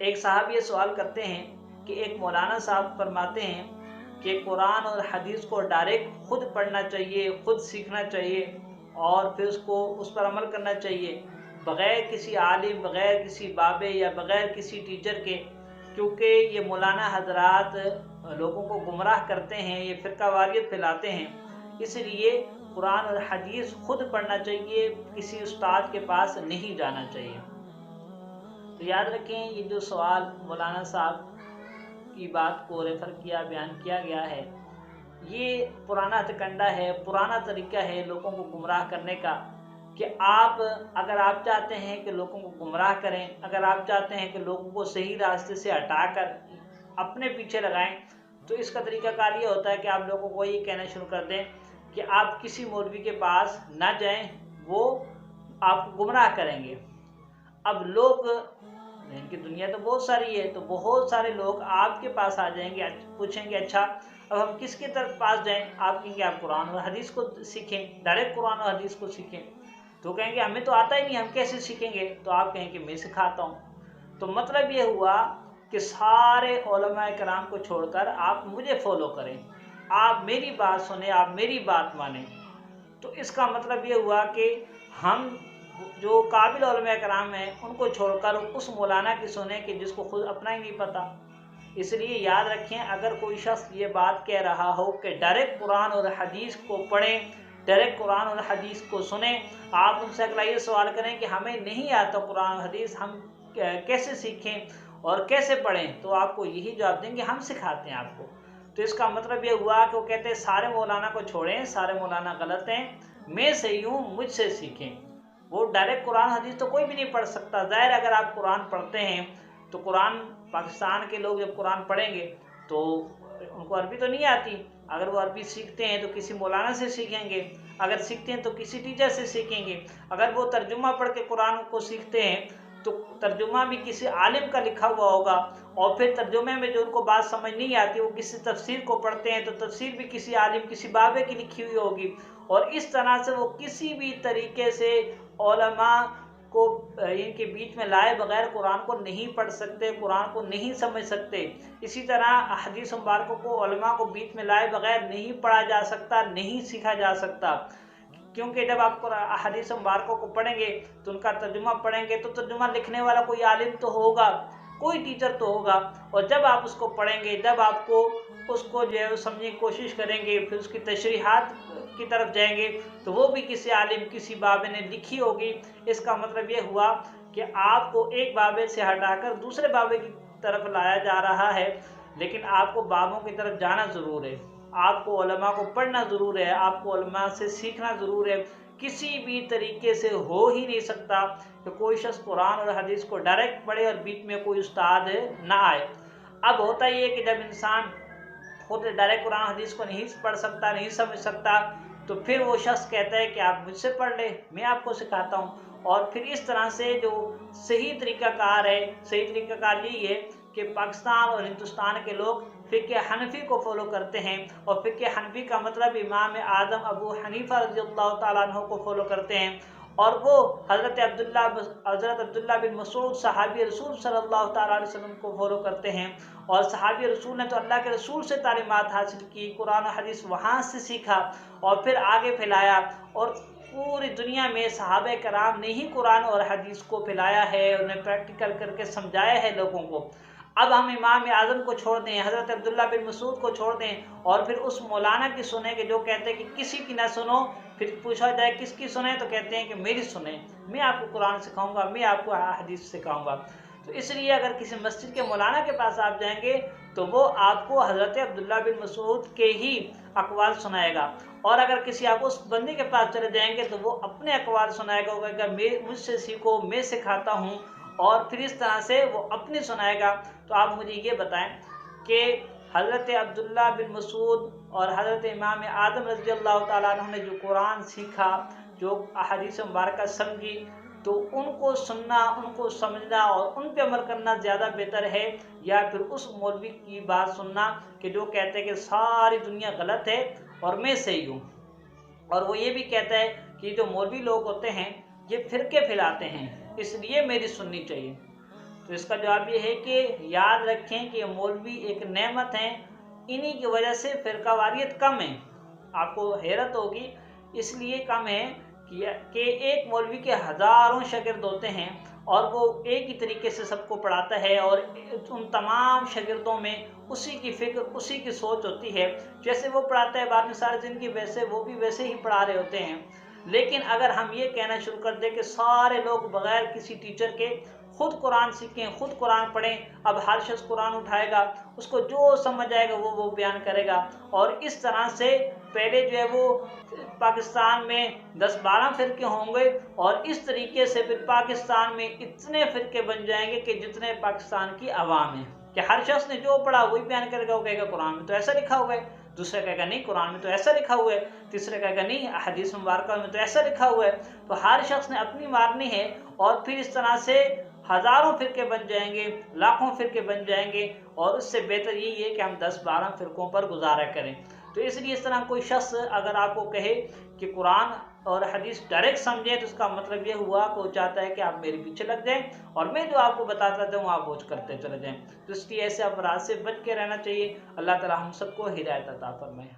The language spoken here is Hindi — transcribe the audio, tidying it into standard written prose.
एक साहब ये सवाल करते हैं कि एक मौलाना साहब फरमाते हैं कि कुरान और हदीस को डायरेक्ट खुद पढ़ना चाहिए, खुद सीखना चाहिए और फिर उसको उस पर अमल करना चाहिए बग़ैर किसी आलिम, बग़ैर किसी बाबे या बग़ैर किसी टीचर के, क्योंकि ये मौलाना हजरात लोगों को गुमराह करते हैं, ये फ़िरकावारियत फैलाते हैं। इसलिए कुरान और हदीस खुद पढ़ना चाहिए, किसी उस्ताद के पास नहीं जाना चाहिए। तो याद रखें, ये जो सवाल मौलाना साहब की बात को रेफ़र किया, बयान किया गया है, ये पुराना हथकंडा है, पुराना तरीका है लोगों को गुमराह करने का कि अगर आप चाहते हैं कि लोगों को गुमराह करें, अगर आप चाहते हैं कि लोगों को सही रास्ते से हटाकर अपने पीछे लगाएं, तो इसका तरीकाकार ये होता है कि आप लोगों को ये कहना शुरू कर दें कि आप किसी मौलवी के पास ना जाएं, वो आपको गुमराह करेंगे। अब लोग, इनकी दुनिया तो बहुत सारी है, तो बहुत सारे लोग आपके पास आ जाएंगे, पूछेंगे अच्छा अब हम किसके तरफ पास जाएं? आप कहेंगे आप कुरान और हदीस को सीखें, डायरेक्ट कुरान और हदीस को सीखें। तो कहेंगे हमें तो आता ही नहीं, हम कैसे सीखेंगे? तो आप कहेंगे मैं सिखाता हूँ। तो मतलब ये हुआ कि सारे उलमाए कराम को छोड़कर आप मुझे फॉलो करें, आप मेरी बात सुने, आप मेरी बात मानें। तो इसका मतलब ये हुआ कि हम जो काबिल उलमाए कराम हैं उनको छोड़कर उस मौलाना की सुने कि जिसको खुद अपना ही नहीं पता। इसलिए याद रखें, अगर कोई शख्स ये बात कह रहा हो कि डायरेक्ट कुरान और हदीस को पढ़ें, डायरेक्ट कुरान और हदीस को सुने, आप उनसे अगला ये सवाल करें कि हमें नहीं आता कुरान और हदीस, हम कैसे सीखें और कैसे पढ़ें? तो आपको यही जवाब देंगे हम सिखाते हैं आपको। तो इसका मतलब ये हुआ कि वो कहते हैं सारे मौलाना को छोड़ें, सारे मौलाना गलत हैं, मैं सही हूँ, मुझसे सीखें। वो डायरेक्ट कुरान हदीस तो कोई भी नहीं पढ़ सकता। ज़ाहिर अगर आप कुरान पढ़ते हैं तो कुरान, पाकिस्तान के लोग जब कुरान पढ़ेंगे तो उनको अरबी तो नहीं आती, अगर वो अरबी सीखते हैं तो किसी मौलाना से सीखेंगे, अगर सीखते हैं तो किसी टीचर से सीखेंगे, अगर वो तर्जुमा पढ़ के कुरान को सीखते हैं तो तर्जुमा भी किसी आलिम का लिखा हुआ होगा, और फिर तर्जुमे में जो उनको बात समझ नहीं आती वो किसी तफसीर को पढ़ते हैं तो तफसीर भी किसी आलिम, किसी बाबे की लिखी हुई होगी। और इस तरह से वो किसी भी तरीके से उलमा को इनके बीच में लाए बगैर कुरान को नहीं पढ़ सकते, कुरान को नहीं समझ सकते। इसी तरह हदीस मुबारकों को उलमा को बीच में लाए बगैर नहीं पढ़ा जा सकता, नहीं सीखा जा सकता, क्योंकि जब आप हदीस मुबारकों को पढ़ेंगे तो उनका तर्जुमा पढ़ेंगे तो तर्जुमा लिखने वाला कोई आलिम तो होगा, कोई टीचर तो होगा, और जब आप उसको पढ़ेंगे, जब आपको उसको जो है समझने की कोशिश करेंगे, फिर उसकी तशरीहात की तरफ जाएंगे तो वो भी किसी आलिम, किसी बाबे ने लिखी होगी। इसका मतलब ये हुआ कि आपको एक बाबे से हटाकर दूसरे बाबे की तरफ लाया जा रहा है, लेकिन आपको बाबों की तरफ जाना ज़रूर है, आपको उलमा को पढ़ना ज़रूर है, आपको उलमा से सीखना ज़रूर है। किसी भी तरीके से हो ही नहीं सकता कि कोई शख्स कुरान और हदीस को डायरेक्ट पढ़े और बीच में कोई उस्ताद ना आए। अब होता ये कि जब इंसान खुद डायरेक्ट कुरान हदीस को नहीं पढ़ सकता, नहीं समझ सकता, तो फिर वो शख्स कहता है कि आप मुझसे पढ़ ले, मैं आपको सिखाता हूँ। और फिर इस तरह से जो सही तरीक़ाकार है, सही तरीक़ाकार यही है कि पाकिस्तान और हिंदुस्तान के लोग फ़िक़्ह हनफ़ी को फॉलो करते हैं, और फ़िक़्ह हनफ़ी का मतलब इमाम आज़म अबू हनीफ़ा रज़ियल्लाहु ताला अन्हु को फॉलो करते हैं, और वो हज़रत अब्दुल्ला बिन मसूद सहाबी रसूल सल्लल्लाहु ताला अलैहि वसल्लम को फॉलो करते हैं। और सहाबी रसूल ने तो अल्लाह के रसूल से तालीमात हासिल की, कुरान और हदीस वहाँ से सीखा और फिर आगे फैलाया, और पूरी दुनिया में सहाबे कराम ने ही कुरान और हदीस को फैलाया है, उन्हें प्रैक्टिकल करके समझाया है लोगों को। अब हम इमाम आज़म को छोड़ दें, हज़रत अब्दुल्ला बिन मसूद को छोड़ दें, और फिर उस मौलाना की सुने कि जो कहते हैं कि किसी की ना सुनो, फिर पूछा जाए किसकी सुने तो कहते हैं कि मेरी सुने, मैं आपको कुरान सिखाऊंगा, मैं आपको हदीस सिखाऊंगा। तो इसलिए अगर किसी मस्जिद के मौलाना के पास आप जाएंगे तो वो आपको हज़रत अब्दुल्ला बिन मसूद के ही अक़वाल सुनाएगा, और अगर किसी आप उस बंदे के पास चले जाएंगे तो वो अपने अक़वाल सुनाएगा, वो कहेगा मैं मुझसे सीखो, मैं सिखाता हूँ, और फिर इस तरह से वो अपनी सुनाएगा। तो आप मुझे ये बताएं कि हज़रत अब्दुल्ला बिन मसूद और हज़रत इमाम आज़म रज़ियल्लाहु ताला अन्हु ने जो कुरान सीखा, जो अहादीस मुबारक समझी, तो उनको सुनना, उनको समझना और उन पे अमल करना ज़्यादा बेहतर है, या फिर उस मौलवी की बात सुनना कि जो कहते हैं कि सारी दुनिया गलत है और मैं सही हूँ। और वो ये भी कहता है कि जो मौलवी लोग होते हैं ये फ़िरके फैलाते हैं, इसलिए मेरी सुननी चाहिए। तो इसका जवाब ये है कि याद रखें कि मौलवी एक नेमत हैं, इन्हीं की वजह से फ़िरकावारियत कम है। आपको हैरत होगी इसलिए कम है कि एक मौलवी के हज़ारों शागिर्द होते हैं और वो एक ही तरीके से सबको पढ़ाता है और उन तमाम शागिर्दों में उसी की फ़िक्र, उसी की सोच होती है। जैसे वो पढ़ाता है बाद में सारी ज़िंदगी वैसे वो भी वैसे ही पढ़ा रहे होते हैं। लेकिन अगर हम ये कहना शुरू कर दें कि सारे लोग बग़ैर किसी टीचर के खुद कुरान सीखें, खुद कुरान पढ़ें, अब हर शख्स कुरान उठाएगा, उसको जो समझ आएगा वो बयान करेगा, और इस तरह से पहले जो है वो पाकिस्तान में 10-12 फ़िरके होंगे और इस तरीके से फिर पाकिस्तान में इतने फ़िरके बन जाएंगे कि जितने पाकिस्तान की आवाम है, कि हर शख्स ने जो पढ़ा वही बयान करेगा। वो कहेगा कुरान में तो ऐसा लिखा हुआ है, दूसरा कहेगा नहीं कुरान में तो ऐसा लिखा हुआ है, तीसरा कहेगा नहीं हदीस मुबारक में तो ऐसा लिखा हुआ है। तो हर शख्स ने अपनी मारनी है और फिर इस तरह से हज़ारों फ़िरके बन जाएंगे, लाखों फ़िरके बन जाएंगे, और उससे बेहतर यही है कि हम 10-12 फ़िरकों पर गुजारा करें। तो इसलिए इस तरह कोई शख्स अगर आपको कहे कि कुरान और हदीस डायरेक्ट समझें तो उसका मतलब ये हुआ कि वो चाहता है कि आप मेरे पीछे लग जाएं और मैं जो आपको बताता जाऊँ आप बोझ करते चले जाएं। तो इसलिए ऐसे अपराध से बच के रहना चाहिए। अल्लाह ताला हम सबको हिदायत अता फरमाए।